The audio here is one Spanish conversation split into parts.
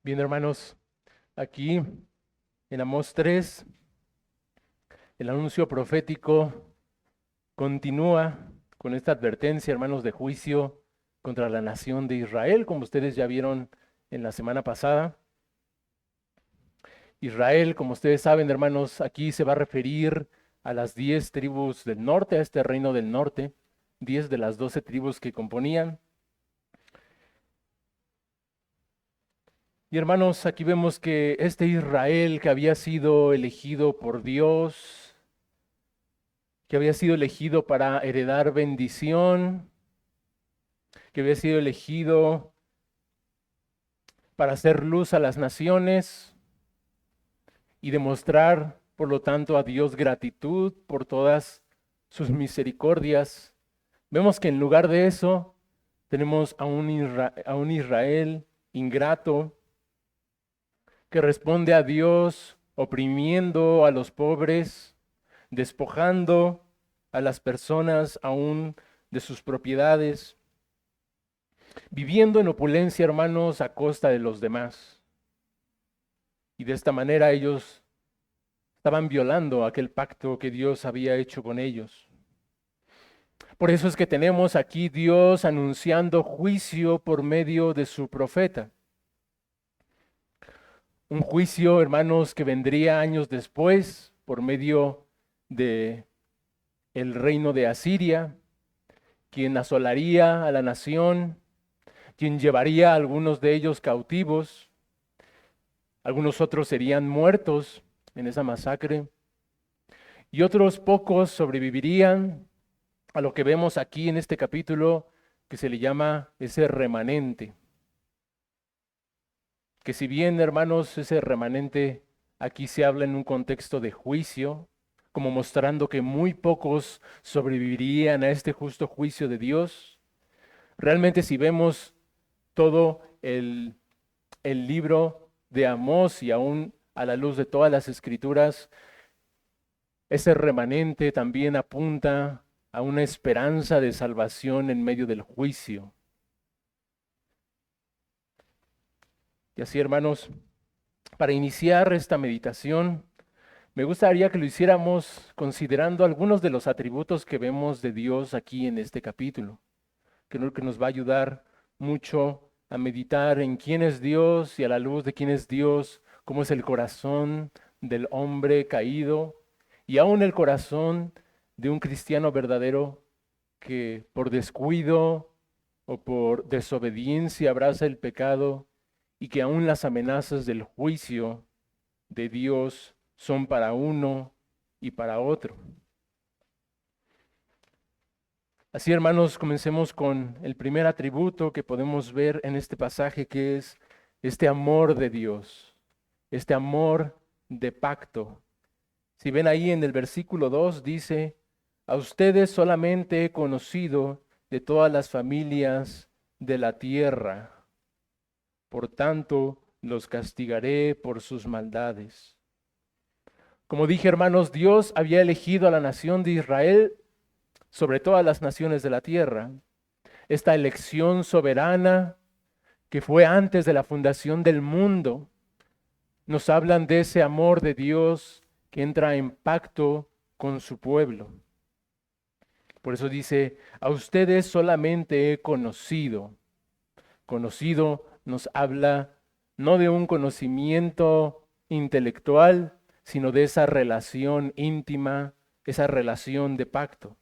Bien, hermanos, aquí en Amós 3, el anuncio profético continúa con esta advertencia, hermanos, de juicio contra la nación de Israel, como ustedes ya vieron en la semana pasada. Israel, como ustedes saben, hermanos, aquí se va a referir a las 10 tribus del norte, a este reino del norte, 10 de las 12 tribus que componían. Y hermanos, aquí vemos que este Israel que había sido elegido por Dios, que había sido elegido para heredar bendición, que había sido elegido para hacer luz a las naciones y demostrar, por lo tanto, a Dios gratitud por todas sus misericordias. Vemos que en lugar de eso tenemos a un Israel ingrato que responde a Dios oprimiendo a los pobres, despojando a las personas aún de sus propiedades, viviendo en opulencia, hermanos, a costa de los demás. Y de esta manera ellos estaban violando aquel pacto que Dios había hecho con ellos. Por eso es que tenemos aquí Dios anunciando juicio por medio de su profeta. Un juicio, hermanos, que vendría años después por medio de el reino de Asiria, quien asolaría a la nación, quien llevaría a algunos de ellos cautivos. Algunos otros serían muertos en esa masacre y otros pocos sobrevivirían a lo que vemos aquí en este capítulo que se le llama ese remanente. Que si bien, hermanos, ese remanente aquí se habla en un contexto de juicio, como mostrando que muy pocos sobrevivirían a este justo juicio de Dios, realmente si vemos todo el libro de Amós y aún a la luz de todas las escrituras, ese remanente también apunta a una esperanza de salvación en medio del juicio. Y así, hermanos, para iniciar esta meditación, me gustaría que lo hiciéramos considerando algunos de los atributos que vemos de Dios aquí en este capítulo, que nos va a ayudar mucho a meditar en quién es Dios y a la luz de quién es Dios, cómo es el corazón del hombre caído y aún el corazón de un cristiano verdadero que por descuido o por desobediencia abraza el pecado y que aún las amenazas del juicio de Dios son para uno y para otro. Así, hermanos, comencemos con el primer atributo que podemos ver en este pasaje, que es este amor de Dios, este amor de pacto. Si ven ahí en el versículo 2 dice, a ustedes solamente he conocido de todas las familias de la tierra, por tanto los castigaré por sus maldades. Como dije, hermanos, Dios había elegido a la nación de Israel sobre todas las naciones de la tierra. Esta elección soberana que fue antes de la fundación del mundo, nos hablan de ese amor de Dios que entra en pacto con su pueblo. Por eso dice, a ustedes solamente he conocido. Conocido nos habla no de un conocimiento intelectual, sino de esa relación íntima, esa relación de pacto.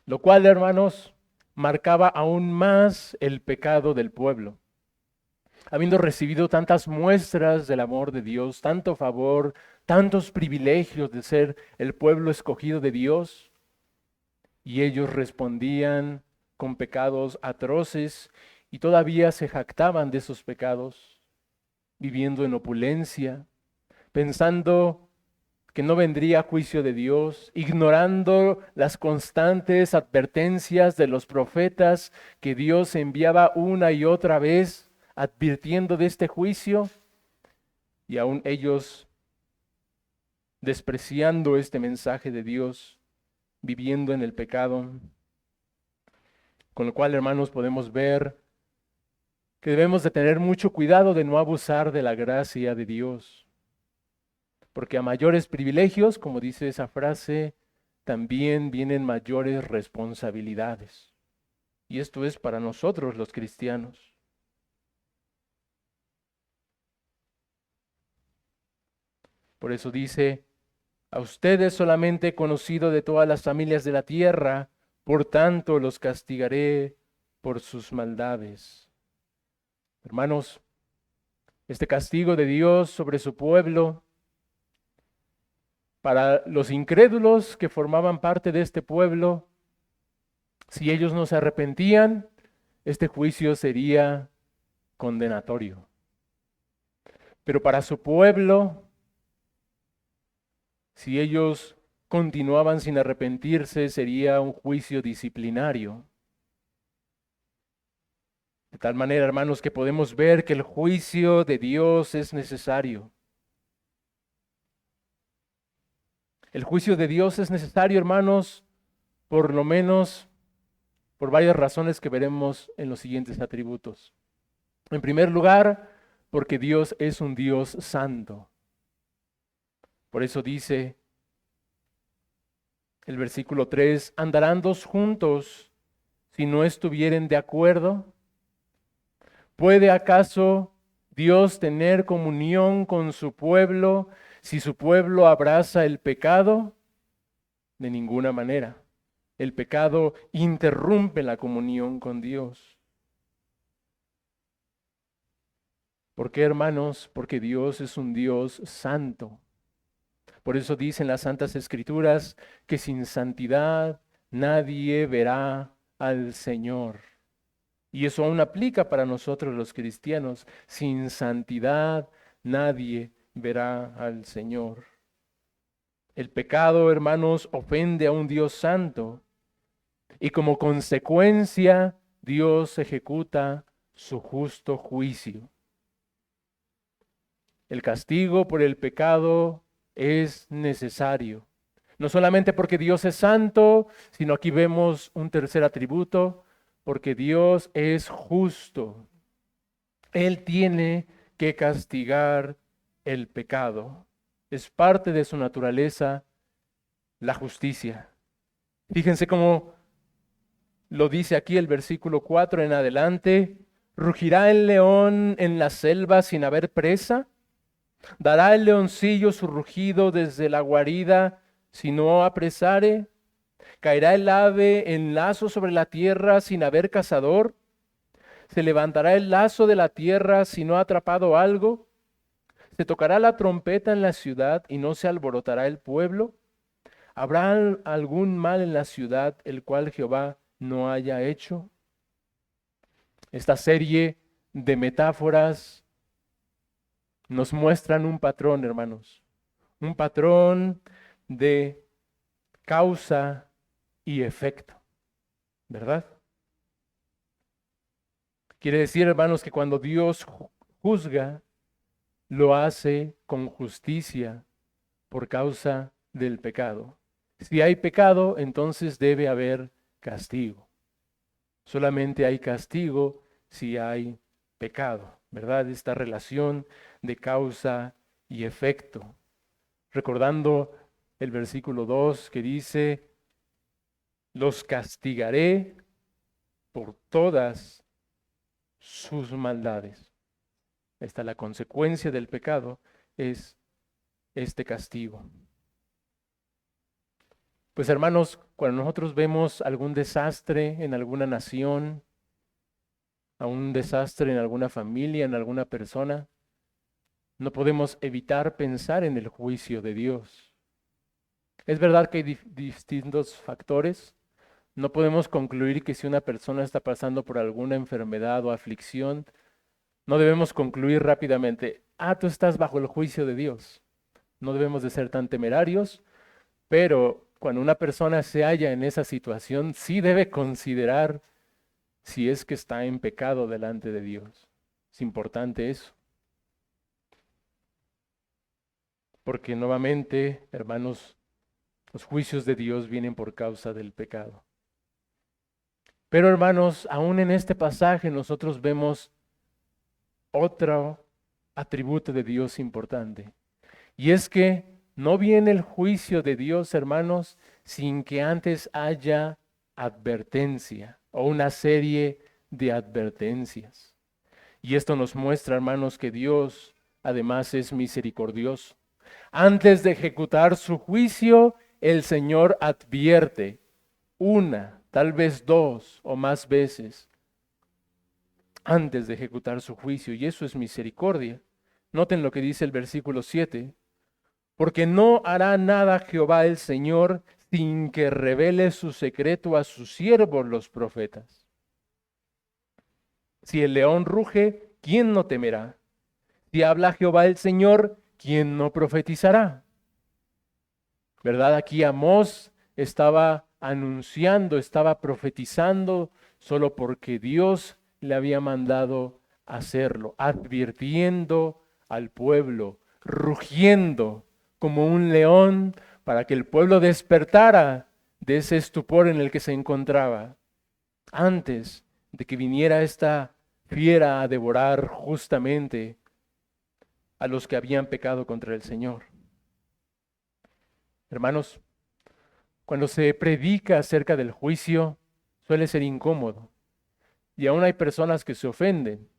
Lo cual, hermanos, marcaba aún más el pecado del pueblo. Habiendo recibido tantas muestras del amor de Dios, tanto favor, tantos privilegios de ser el pueblo escogido de Dios, y ellos respondían con pecados atroces y todavía se jactaban de esos pecados, viviendo en opulencia, pensando que no vendría juicio de Dios, ignorando las constantes advertencias de los profetas que Dios enviaba una y otra vez, advirtiendo de este juicio, y aún ellos despreciando este mensaje de Dios, viviendo en el pecado, con lo cual, hermanos, podemos ver que debemos de tener mucho cuidado de no abusar de la gracia de Dios, porque a mayores privilegios, como dice esa frase, también vienen mayores responsabilidades. Y esto es para nosotros los cristianos. Por eso dice, a ustedes solamente he conocido de todas las familias de la tierra, por tanto los castigaré por sus maldades. Hermanos, este castigo de Dios sobre su pueblo, para los incrédulos que formaban parte de este pueblo, si ellos no se arrepentían, este juicio sería condenatorio. Pero para su pueblo, si ellos continuaban sin arrepentirse, sería un juicio disciplinario. De tal manera, hermanos, que podemos ver que el juicio de Dios es necesario. El juicio de Dios es necesario, hermanos, por lo menos por varias razones que veremos en los siguientes atributos. En primer lugar, porque Dios es un Dios santo. Por eso dice el versículo 3, ¿andarán dos juntos si no estuvieren de acuerdo? ¿Puede acaso Dios tener comunión con su pueblo si su pueblo abraza el pecado? De ninguna manera. El pecado interrumpe la comunión con Dios. ¿Por qué, hermanos? Porque Dios es un Dios santo. Por eso dicen las Santas Escrituras que sin santidad nadie verá al Señor. Y eso aún aplica para nosotros los cristianos. Sin santidad nadie verá al Señor. El pecado, hermanos, ofende a un Dios santo y como consecuencia Dios ejecuta su justo juicio. El castigo por el pecado es necesario. No solamente porque Dios es santo, sino aquí vemos un tercer atributo, porque Dios es justo. Él tiene que castigar el pecado. Es parte de su naturaleza la justicia. Fíjense cómo lo dice aquí el versículo 4 en adelante. ¿Rugirá el león en la selva sin haber presa? ¿Dará el leoncillo su rugido desde la guarida si no apresare? ¿Caerá el ave en lazo sobre la tierra sin haber cazador? ¿Se levantará el lazo de la tierra si no ha atrapado algo? ¿Se tocará la trompeta en la ciudad y no se alborotará el pueblo? ¿Habrá algún mal en la ciudad el cual Jehová no haya hecho? Esta serie de metáforas nos muestran un patrón, hermanos, un patrón de causa y efecto, ¿verdad? Quiere decir, hermanos, que cuando Dios juzga, lo hace con justicia por causa del pecado. Si hay pecado, entonces debe haber castigo. Solamente hay castigo si hay pecado, ¿verdad? Esta relación de causa y efecto. Recordando el versículo 2 que dice, los castigaré por todas sus maldades. Esta la consecuencia del pecado, es este castigo. Pues hermanos, cuando nosotros vemos algún desastre en alguna nación, a un desastre en alguna familia, en alguna persona, no podemos evitar pensar en el juicio de Dios. Es verdad que hay distintos factores. No podemos concluir que si una persona está pasando por alguna enfermedad o aflicción, no debemos concluir rápidamente, tú estás bajo el juicio de Dios. No debemos de ser tan temerarios, pero cuando una persona se halla en esa situación, sí debe considerar si es que está en pecado delante de Dios. Es importante eso. Porque nuevamente, hermanos, los juicios de Dios vienen por causa del pecado. Pero hermanos, aún en este pasaje nosotros vemos otro atributo de Dios importante. Y es que no viene el juicio de Dios, hermanos, sin que antes haya advertencia o una serie de advertencias. Y esto nos muestra, hermanos, que Dios además es misericordioso. Antes de ejecutar su juicio, el Señor advierte una, tal vez dos o más veces antes de ejecutar su juicio, y eso es misericordia. Noten lo que dice el versículo 7, porque no hará nada Jehová el Señor sin que revele su secreto a sus siervos los profetas. Si el león ruge, ¿quién no temerá? Si habla Jehová el Señor, ¿quién no profetizará? ¿Verdad? Aquí Amós estaba anunciando, estaba profetizando solo porque Dios le había mandado hacerlo, advirtiendo al pueblo, rugiendo como un león para que el pueblo despertara de ese estupor en el que se encontraba, antes de que viniera esta fiera a devorar justamente a los que habían pecado contra el Señor. Hermanos, cuando se predica acerca del juicio, suele ser incómodo. Y aún hay personas que se ofenden,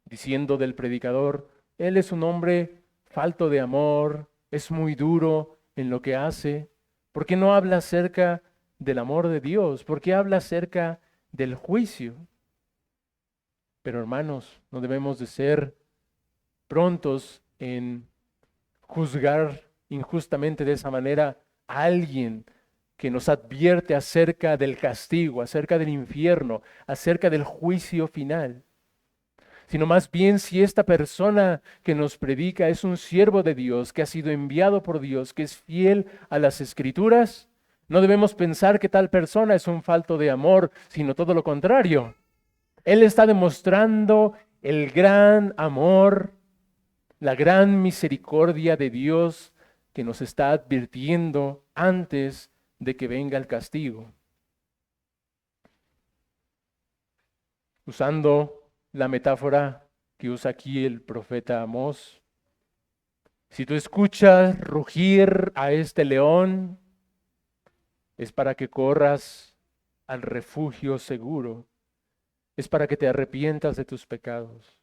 diciendo del predicador, él es un hombre falto de amor, es muy duro en lo que hace. ¿Por qué no habla acerca del amor de Dios? ¿Por qué habla acerca del juicio? Pero hermanos, no debemos de ser prontos en juzgar injustamente de esa manera a alguien que nos advierte acerca del castigo, acerca del infierno, acerca del juicio final, sino más bien si esta persona que nos predica es un siervo de Dios, que ha sido enviado por Dios, que es fiel a las Escrituras, no debemos pensar que tal persona es un falto de amor, sino todo lo contrario. Él está demostrando el gran amor, la gran misericordia de Dios que nos está advirtiendo antes de que venga el castigo. Usando la metáfora que usa aquí el profeta Amós, si tú escuchas rugir a este león, es para que corras al refugio seguro, es para que te arrepientas de tus pecados,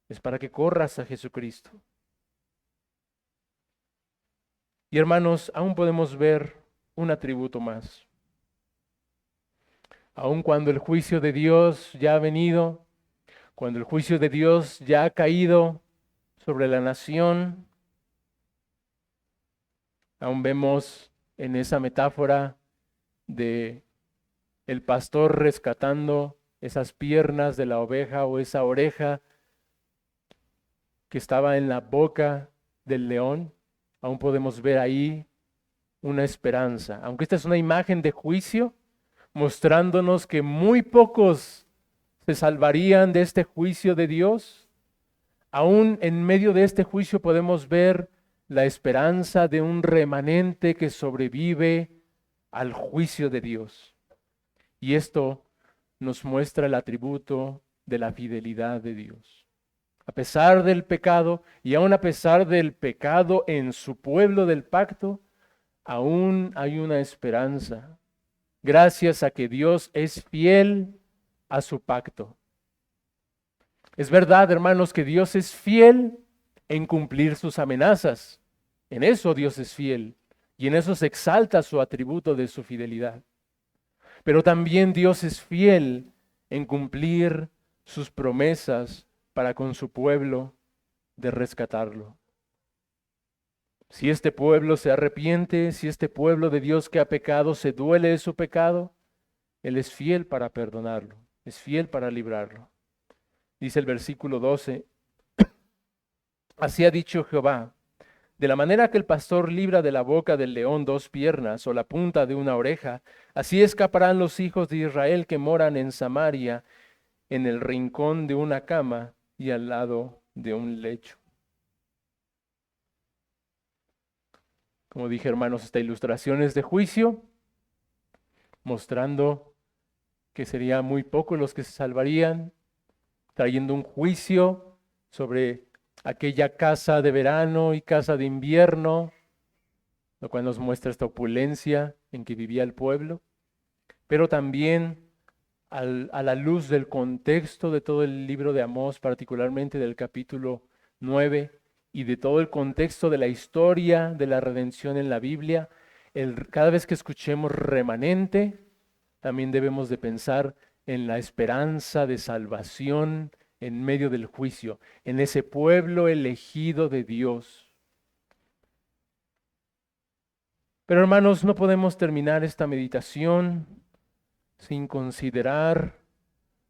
es para que corras a Jesucristo. Y hermanos, aún podemos ver un atributo más. Aun cuando el juicio de Dios ya ha venido, cuando el juicio de Dios ya ha caído sobre la nación, aún vemos en esa metáfora de el pastor rescatando esas piernas de la oveja o esa oreja que estaba en la boca del león, aún podemos ver ahí una esperanza. Aunque esta es una imagen de juicio, mostrándonos que muy pocos se salvarían de este juicio de Dios, aún en medio de este juicio podemos ver la esperanza de un remanente que sobrevive al juicio de Dios. Y esto nos muestra el atributo de la fidelidad de Dios. A pesar del pecado y aún a pesar del pecado en su pueblo del pacto, aún hay una esperanza, gracias a que Dios es fiel a su pacto. Es verdad, hermanos, que Dios es fiel en cumplir sus amenazas. En eso Dios es fiel y en eso se exalta su atributo de su fidelidad. Pero también Dios es fiel en cumplir sus promesas para con su pueblo de rescatarlo. Si este pueblo se arrepiente, si este pueblo de Dios que ha pecado se duele de su pecado, Él es fiel para perdonarlo, es fiel para librarlo. Dice el versículo 12, así ha dicho Jehová, de la manera que el pastor libra de la boca del león dos piernas o la punta de una oreja, así escaparán los hijos de Israel que moran en Samaria, en el rincón de una cama y al lado de un lecho. Como dije, hermanos, esta ilustración es de juicio, mostrando que serían muy pocos los que se salvarían, trayendo un juicio sobre aquella casa de verano y casa de invierno, lo cual nos muestra esta opulencia en que vivía el pueblo, pero también a la luz del contexto de todo el libro de Amós, particularmente del capítulo 9, y de todo el contexto de la historia de la redención en la Biblia, cada vez que escuchemos remanente, también debemos de pensar en la esperanza de salvación en medio del juicio, en ese pueblo elegido de Dios. Pero hermanos, no podemos terminar esta meditación sin considerar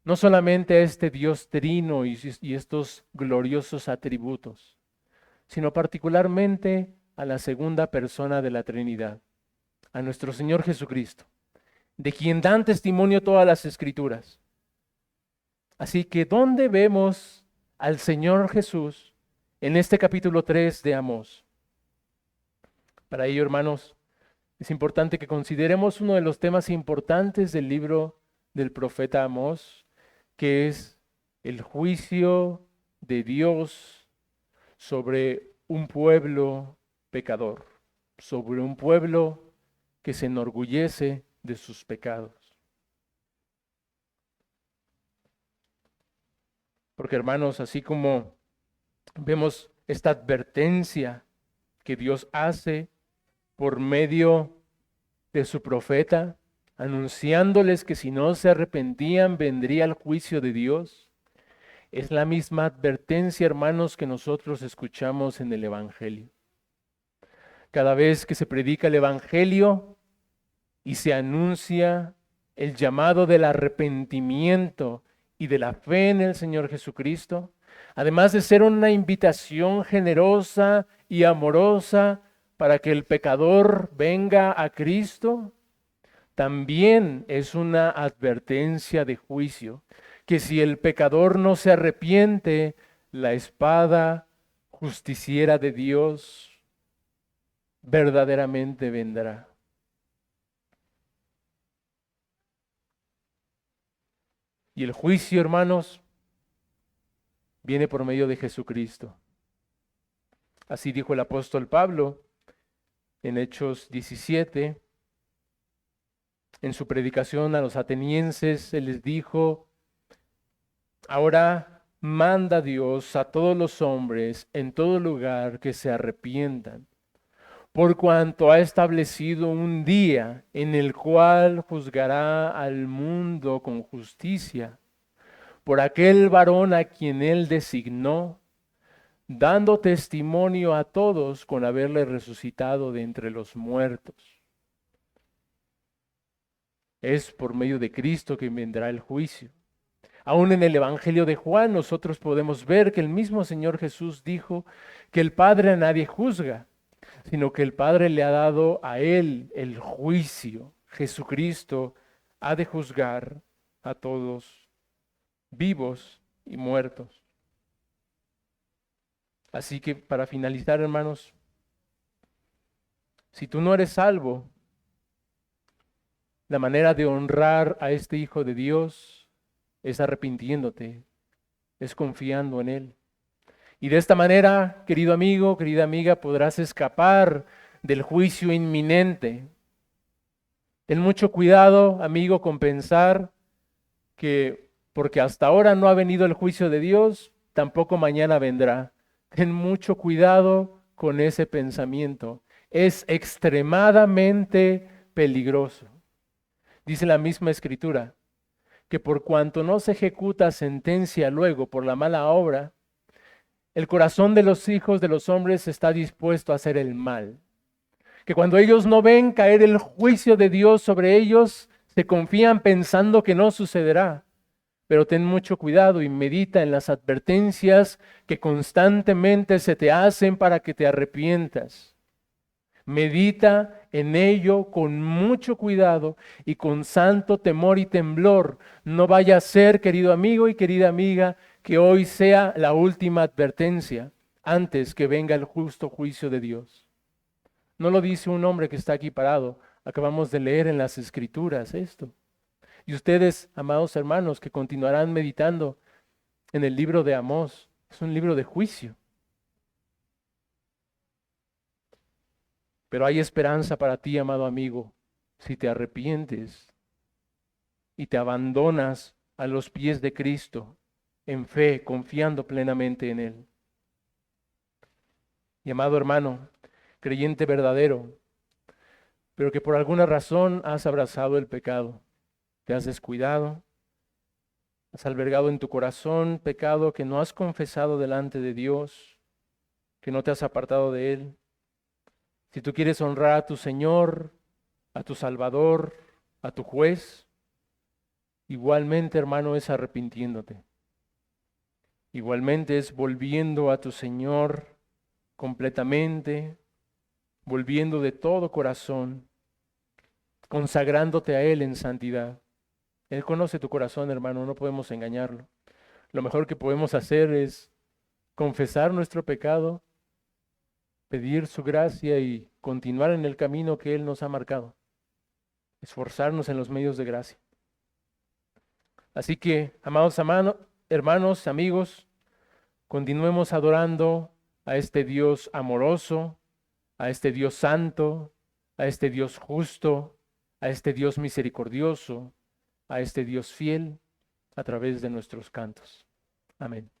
no solamente a este Dios trino y estos gloriosos atributos, sino particularmente a la segunda persona de la Trinidad, a nuestro Señor Jesucristo, de quien dan testimonio todas las Escrituras. Así que, ¿dónde vemos al Señor Jesús en este capítulo 3 de Amós? Para ello, hermanos, es importante que consideremos uno de los temas importantes del libro del profeta Amós, que es el juicio de Dios sobre un pueblo pecador, sobre un pueblo que se enorgullece de sus pecados. Porque hermanos, así como vemos esta advertencia que Dios hace por medio de su profeta, anunciándoles que si no se arrepentían vendría el juicio de Dios, es la misma advertencia, hermanos, que nosotros escuchamos en el Evangelio. Cada vez que se predica el Evangelio y se anuncia el llamado del arrepentimiento y de la fe en el Señor Jesucristo, además de ser una invitación generosa y amorosa para que el pecador venga a Cristo, también es una advertencia de juicio, que si el pecador no se arrepiente, la espada justiciera de Dios verdaderamente vendrá. Y el juicio, hermanos, viene por medio de Jesucristo. Así dijo el apóstol Pablo en Hechos 17. En su predicación a los atenienses, él les dijo: ahora manda Dios a todos los hombres en todo lugar que se arrepientan, por cuanto ha establecido un día en el cual juzgará al mundo con justicia por aquel varón a quien él designó, dando testimonio a todos con haberle resucitado de entre los muertos. Es por medio de Cristo que vendrá el juicio. Aún en el Evangelio de Juan nosotros podemos ver que el mismo Señor Jesús dijo que el Padre a nadie juzga, sino que el Padre le ha dado a él el juicio. Jesucristo ha de juzgar a todos, vivos y muertos. Así que para finalizar, hermanos, si tú no eres salvo, la manera de honrar a este Hijo de Dios es arrepintiéndote, es confiando en Él. Y de esta manera, querido amigo, querida amiga, podrás escapar del juicio inminente. Ten mucho cuidado, amigo, con pensar que porque hasta ahora no ha venido el juicio de Dios, tampoco mañana vendrá. Ten mucho cuidado con ese pensamiento. Es extremadamente peligroso. Dice la misma Escritura que por cuanto no se ejecuta sentencia luego por la mala obra, el corazón de los hijos de los hombres está dispuesto a hacer el mal. Que cuando ellos no ven caer el juicio de Dios sobre ellos, se confían pensando que no sucederá. Pero ten mucho cuidado y medita en las advertencias que constantemente se te hacen para que te arrepientas. Medita en ello con mucho cuidado y con santo temor y temblor. No vaya a ser, querido amigo y querida amiga, que hoy sea la última advertencia antes que venga el justo juicio de Dios. No lo dice un hombre que está aquí parado. Acabamos de leer en las Escrituras esto. Y ustedes, amados hermanos, que continuarán meditando en el libro de Amós, Es un libro de juicio. Pero hay esperanza para ti, amado amigo, si te arrepientes y te abandonas a los pies de Cristo en fe, confiando plenamente en Él. Y amado hermano, creyente verdadero, pero que por alguna razón has abrazado el pecado, te has descuidado, has albergado en tu corazón pecado que no has confesado delante de Dios, que no te has apartado de Él. Si tú quieres honrar a tu Señor, a tu Salvador, a tu juez, igualmente, hermano, es arrepintiéndote. Igualmente es volviendo a tu Señor completamente, volviendo de todo corazón, consagrándote a Él en santidad. Él conoce tu corazón, hermano, no podemos engañarlo. Lo mejor que podemos hacer es confesar nuestro pecado, pedir su gracia y continuar en el camino que Él nos ha marcado. Esforzarnos en los medios de gracia. Así que, amados hermanos, amigos, continuemos adorando a este Dios amoroso, a este Dios santo, a este Dios justo, a este Dios misericordioso, a este Dios fiel a través de nuestros cantos. Amén.